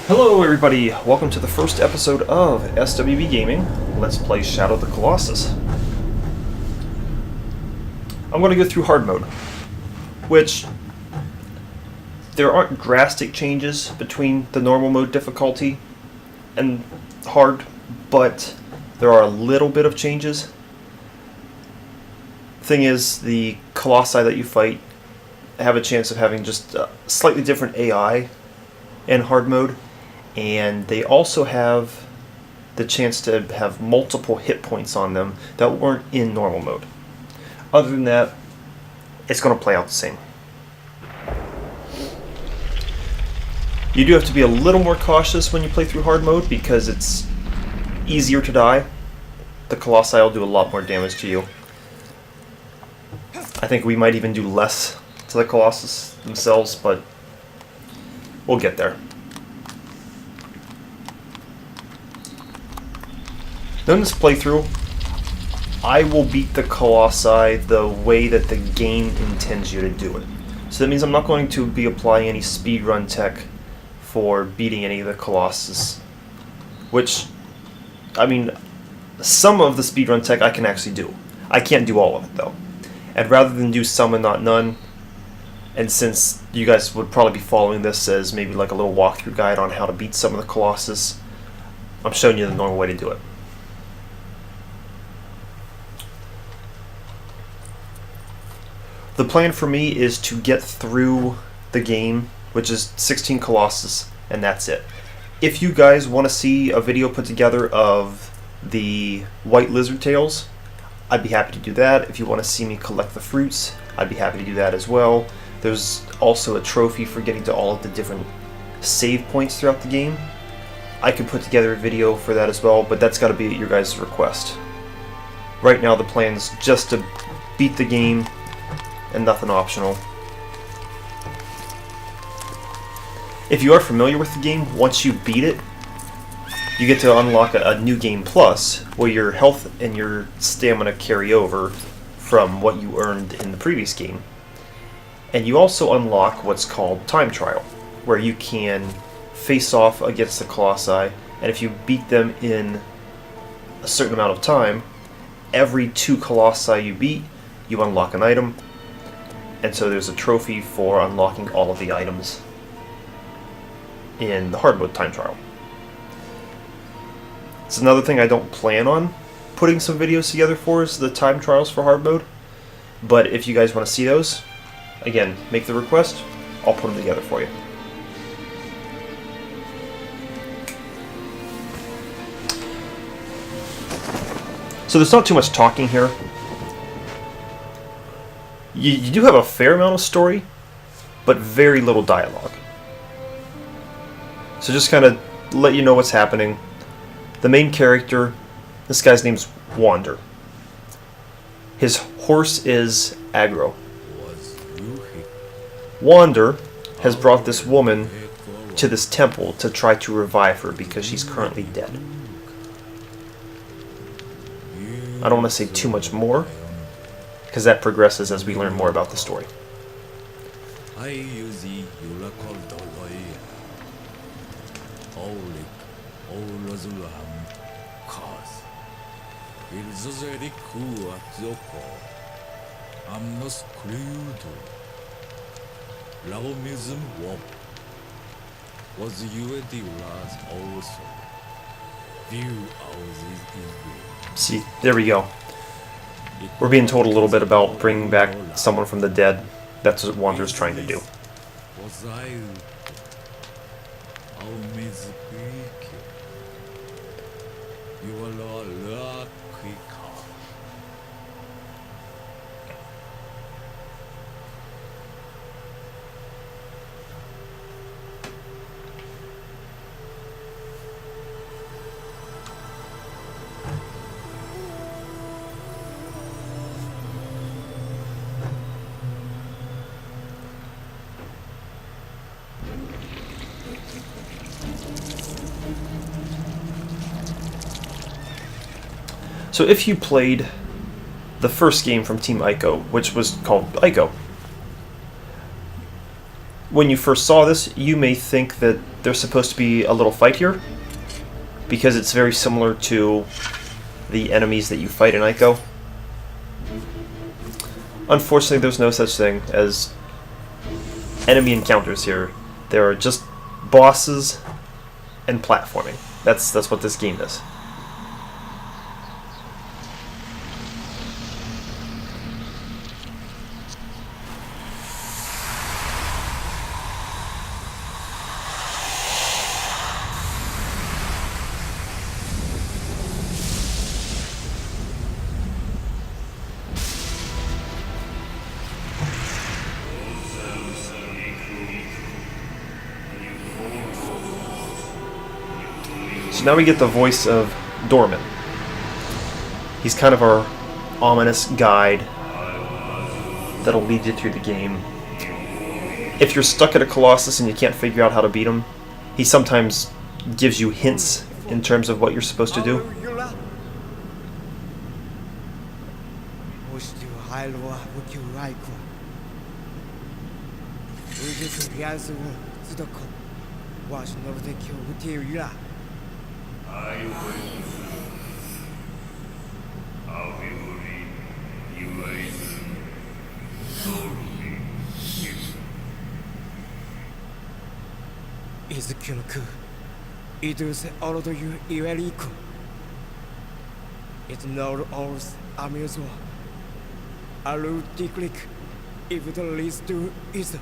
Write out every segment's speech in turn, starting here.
Hello everybody, welcome to the first episode of SWB Gaming. Let's play Shadow of the Colossus. I'm going to go through hard mode, which there aren't drastic changes between the normal mode difficulty and hard, but there are a little bit of changes. Thing is, the Colossi that you fight have a chance of having just a slightly different AI in hard mode. And they also have the chance to have multiple hit points on them that weren't in normal mode. Other than that, it's going to play out the same. You do have to be a little more cautious when you play through hard mode because it's easier to die. The Colossi will do a lot more damage to you. I think we might even do less to the Colossus themselves, but we'll get there. In this playthrough, I will beat the Colossi the way that the game intends you to do it. So that means I'm not going to be applying any speedrun tech for beating any of the Colossus. Which, I mean, some of the speedrun tech I can actually do. I can't do all of it though. And rather than do some and not none, and since you guys would probably be following this as maybe like a little walkthrough guide on how to beat some of the Colossus, I'm showing you the normal way to do it. The plan for me is to get through the game, which is 16 Colossus, and that's it. If you guys want to see a video put together of the white lizard tails, I'd be happy to do that. If you want to see me collect the fruits, I'd be happy to do that as well. There's also a trophy for getting to all of the different save points throughout the game. I could put together a video for that as well, but that's got to be at your guys' request. Right now the plan is just to beat the game and nothing optional. If you are familiar with the game, once you beat it, you get to unlock a new game plus, where your health and your stamina carry over from what you earned in the previous game. And you also unlock what's called time trial, where you can face off against the Colossi, and if you beat them in a certain amount of time, every 2 Colossi you beat, you unlock an item. And so there's a trophy for unlocking all of the items in the hard mode time trial. It's another thing I don't plan on putting some videos together for is the time trials for hard mode. But if you guys want to see those, again, make the request, I'll put them together for you. So there's not too much talking here. You do have a fair amount of story, but very little dialogue. So just kind of let you know what's happening. The main character, this guy's name's Wander. His horse is Agro. Wander has brought this woman to this temple to try to revive her because she's currently dead. I don't want to say too much more, because that progresses as we learn more about the story. See, there we go. We're being told a little bit about bringing back someone from the dead. That's what Wander's trying to do. So if you played the first game from Team Ico, which was called Ico, when you first saw this, you may think that there's supposed to be a little fight here, because it's very similar to the enemies that you fight in Ico. Unfortunately, there's no such thing as enemy encounters here. There are just bosses and platforming. That's what this game is. So now we get the voice of Dorman. He's kind of our ominous guide that'll lead you through the game. If you're stuck at a Colossus and you can't figure out how to beat him, he sometimes gives you hints in terms of what you're supposed to do. It's not always amusing. I will declick if it leads to it.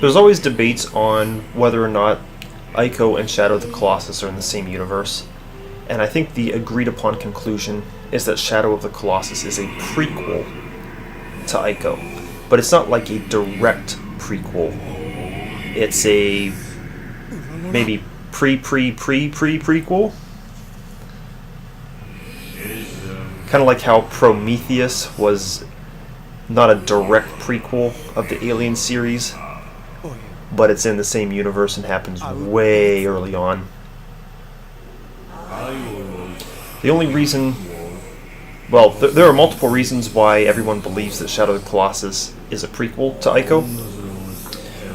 There's always debates on whether or not Ico and Shadow of the Colossus are in the same universe, and I think the agreed upon conclusion is that Shadow of the Colossus is a prequel to Ico, but it's not like a direct prequel. It's a maybe prequel. Kind of like how Prometheus was not a direct prequel of the Alien series, but it's in the same universe and happens way early on. The only reason... Well, there are multiple reasons why everyone believes that Shadow of the Colossus is a prequel to Ico,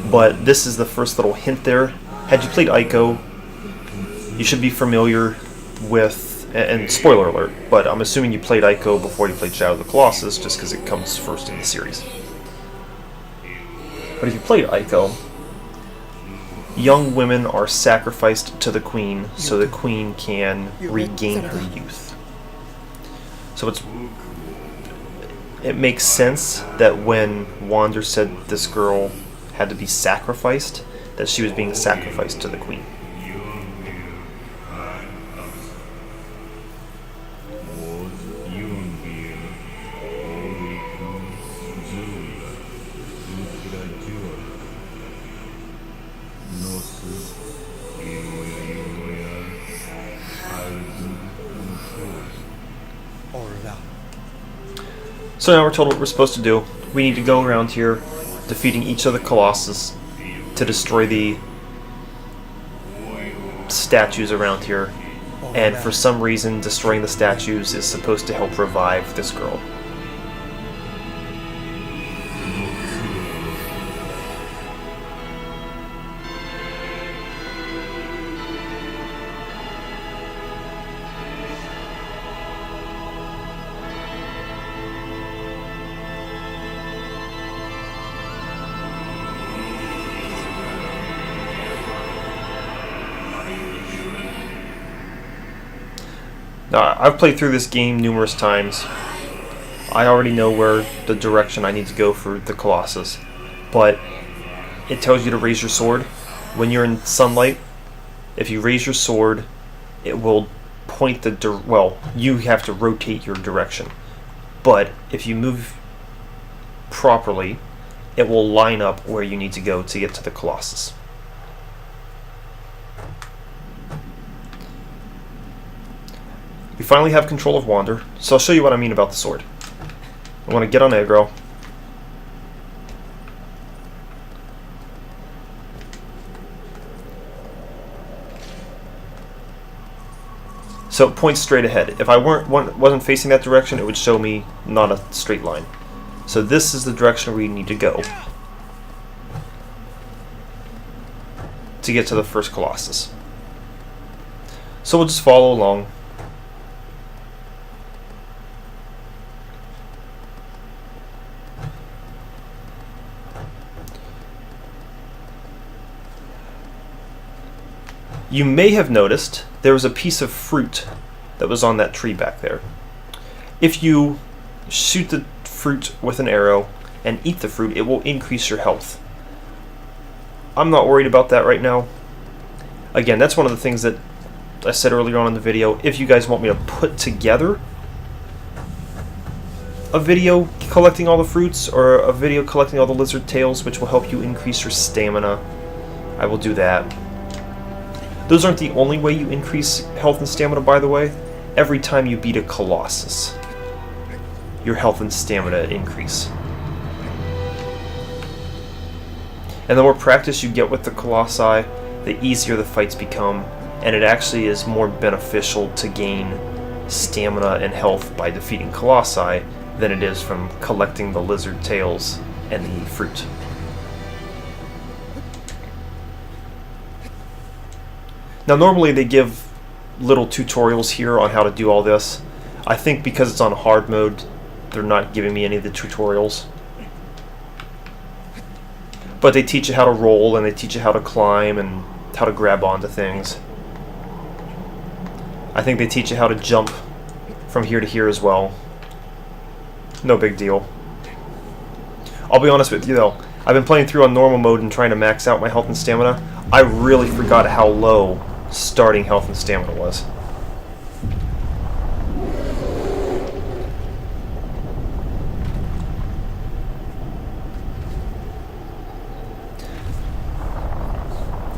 but this is the first little hint there. Had you played Ico, you should be familiar with... And spoiler alert, but I'm assuming you played Ico before you played Shadow of the Colossus, just because it comes first in the series. But if you played Ico, young women are sacrificed to the queen so the queen can regain her youth. So it makes sense that when Wander said this girl had to be sacrificed, that she was being sacrificed to the queen. So now we're told what we're supposed to do. We need to go around here, defeating each of the Colossus to destroy the statues around here. And for some reason, destroying the statues is supposed to help revive this girl. Now, I've played through this game numerous times. I already know where the direction I need to go for the Colossus, but it tells you to raise your sword. When you're in sunlight, if you raise your sword, it will point well, you have to rotate your direction. But if you move properly, it will line up where you need to go to get to the Colossus. We finally have control of Wander, so I'll show you what I mean about the sword. I want to get on aggro, So it points straight ahead. If I wasn't facing that direction, it would show me not a straight line. So this is the direction we need to go to get to the first Colossus. So we'll just follow along. You may have noticed there was a piece of fruit that was on that tree back there. If you shoot the fruit with an arrow and eat the fruit, it will increase your health. I'm not worried about that right now. Again, that's one of the things that I said earlier on in the video. If you guys want me to put together a video collecting all the fruits, or a video collecting all the lizard tails, which will help you increase your stamina, I will do that. Those aren't the only way you increase health and stamina, by the way. Every time you beat a Colossus, your health and stamina increase. And the more practice you get with the Colossi, the easier the fights become, and it actually is more beneficial to gain stamina and health by defeating Colossi than it is from collecting the lizard tails and the fruit. Now normally they give little tutorials here on how to do all this. I think because it's on hard mode, they're not giving me any of the tutorials. But they teach you how to roll, and they teach you how to climb, and how to grab onto things. I think they teach you how to jump from here to here as well. No big deal. I'll be honest with you though, I've been playing through on normal mode and trying to max out my health and stamina. I really forgot how low starting health and stamina was.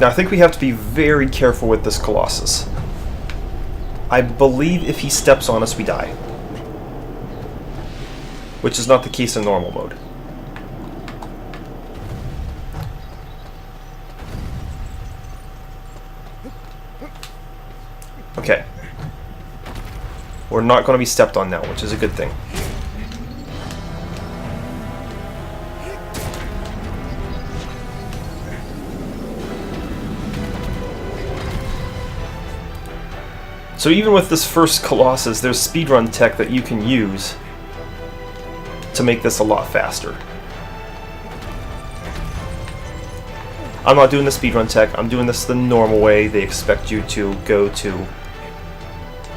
Now I think we have to be very careful with this Colossus. I believe if he steps on us we die, which is not the case in normal mode. Okay. We're not going to be stepped on now, which is a good thing. So even with this first Colossus, there's speedrun tech that you can use to make this a lot faster. I'm not doing the speedrun tech, I'm doing this the normal way. They expect you to go to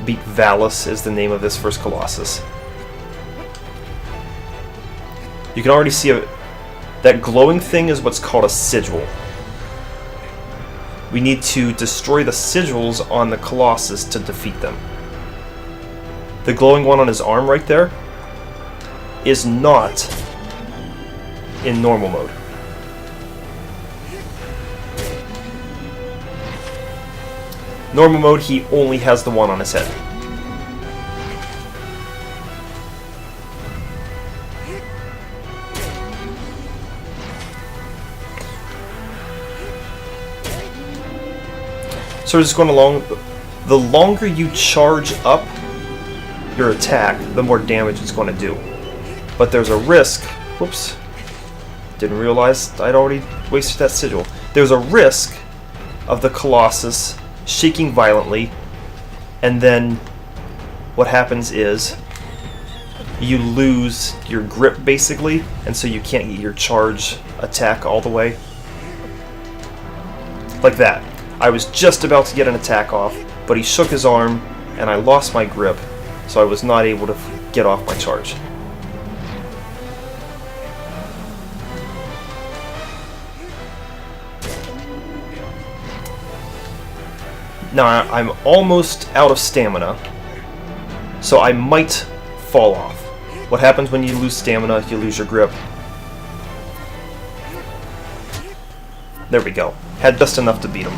beat Valus is the name of this first Colossus. You can already see that glowing thing is what's called a sigil. We need to destroy the sigils on the Colossus to defeat them. The glowing one on his arm right there is not in normal mode. Normal mode, he only has the one on his head. So we're just going along. The longer you charge up your attack, the more damage it's going to do. But there's a risk. Whoops. Didn't realize I'd already wasted that sigil. There's a risk of the Colossus shaking violently, and then what happens is you lose your grip basically, and so you can't get your charge attack all the way. Like that. I was just about to get an attack off, but he shook his arm and I lost my grip, so I was not able to get off my charge. Now I'm almost out of stamina, so I might fall off. What happens when you lose stamina? You lose your grip. There we go. Had just enough to beat him.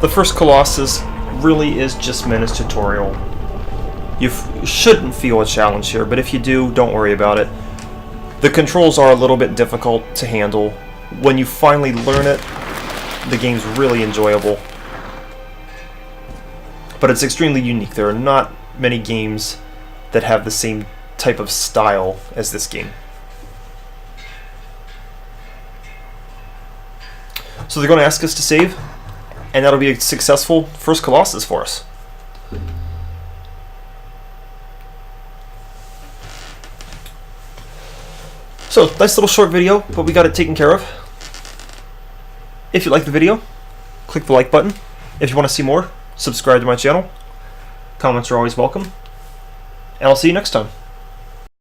The first Colossus really is just meant as tutorial. You shouldn't feel a challenge here, but if you do, don't worry about it. The controls are a little bit difficult to handle. When you finally learn it, the game's really enjoyable. But it's extremely unique. There are not many games that have the same type of style as this game. So they're going to ask us to save, and that'll be a successful first Colossus for us. So, nice little short video, but we got it taken care of. If you like the video, click the like button. If you want to see more, subscribe to my channel. Comments are always welcome. And I'll see you next time.